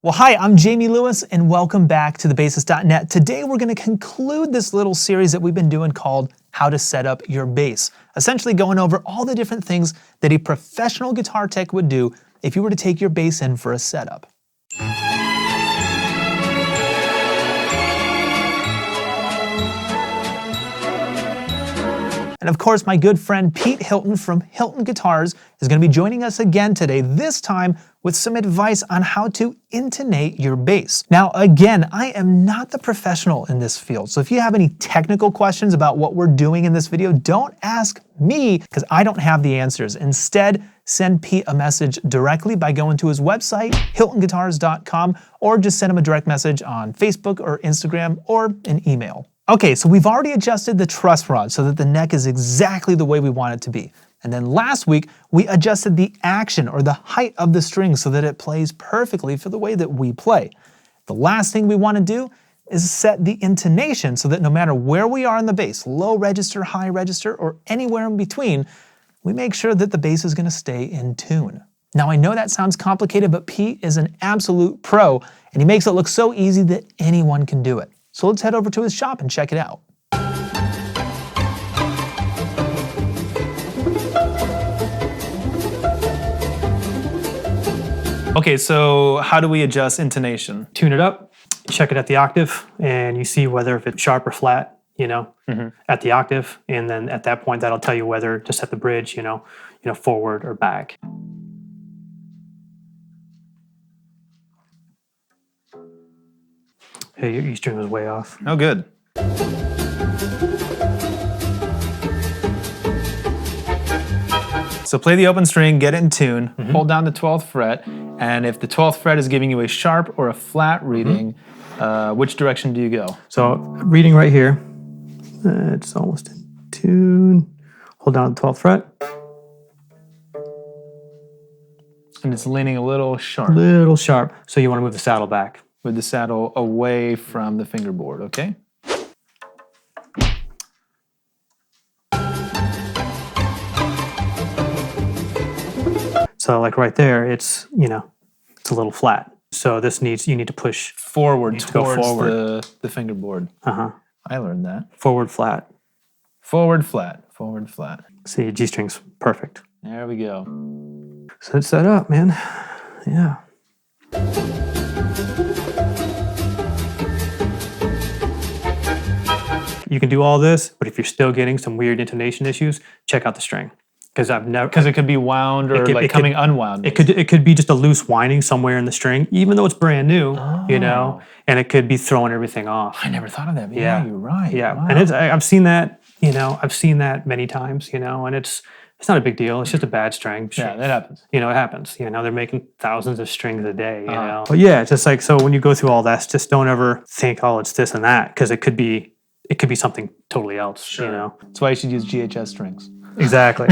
Well, hi, I'm Jamie Lewis, and welcome back to thebassist.net. Today, we're going to conclude this little series that we've been doing called How to Set Up Your Bass, essentially going over all the different things that a professional guitar tech would do if you were to take your bass in for a setup. And of course, my good friend Pete Hilton from Hilton Guitars is going to be joining us again today, this time with some advice on how to intonate your bass. Now, again, I am not the professional in this field, so if you have any technical questions about what we're doing in this video, don't ask me because I don't have the answers. Instead, send Pete a message directly by going to his website, hiltonguitars.com, or just send him a direct message on Facebook or Instagram or an email. Okay, so we've already adjusted the truss rod so that the neck is exactly the way we want it to be. And then last week, we adjusted the action or the height of the string so that it plays perfectly for the way that we play. The last thing we want to do is set the intonation so that no matter where we are in the bass, low register, high register, or anywhere in between, we make sure that the bass is going to stay in tune. Now, I know that sounds complicated, but Pete is an absolute pro, and he makes it look so easy that anyone can do it. So let's head over to his shop and check it out. Okay, so how do we adjust intonation? Tune it up, check it at the octave, and you see whether if it's sharp or flat, at the octave, and then at that point that'll tell you whether to set the bridge, forward or back. Hey, your E string was way off. Oh, good. So play the open string, get it in tune, hold down the 12th fret, and if the 12th fret is giving you a sharp or a flat reading, which direction do you go? So reading right here, it's almost in tune. Hold down the 12th fret. And it's leaning a little sharp. Little sharp, so you want to move the saddle back. With the saddle away from the fingerboard, okay? So like right there, it's a little flat. So you need to push Forward to go towards forward. the fingerboard. Uh-huh. I learned that. Forward flat. Forward flat, forward flat. See, G string's perfect. There we go. So it's set up, man. Yeah. You can do all this, but if you're still getting some weird intonation issues, check out the string. Because it could be wound or coming unwound. It could be just a loose winding somewhere in the string, even though it's brand new, and it could be throwing everything off. I never thought of that. But yeah, you're right. Yeah, wow. and I've seen that, I've seen that many times, and it's not a big deal. It's just a bad string. Yeah, that happens. It happens. They're making thousands of strings a day, But yeah, it's just like, so when you go through all that, just don't ever think, oh, it's this and that, because it could be something totally else, Sure. That's why you should use GHS strings. Exactly.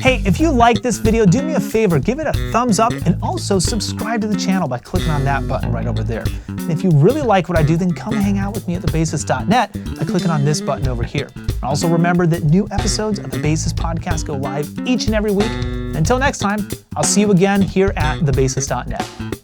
Hey, if you like this video, do me a favor, give it a thumbs up and also subscribe to the channel by clicking on that button right over there. And if you really like what I do, then come hang out with me at thebassist.net by clicking on this button over here. And also remember that new episodes of the Bassist Podcast go live each and every week. Until next time, I'll see you again here at thebassist.net.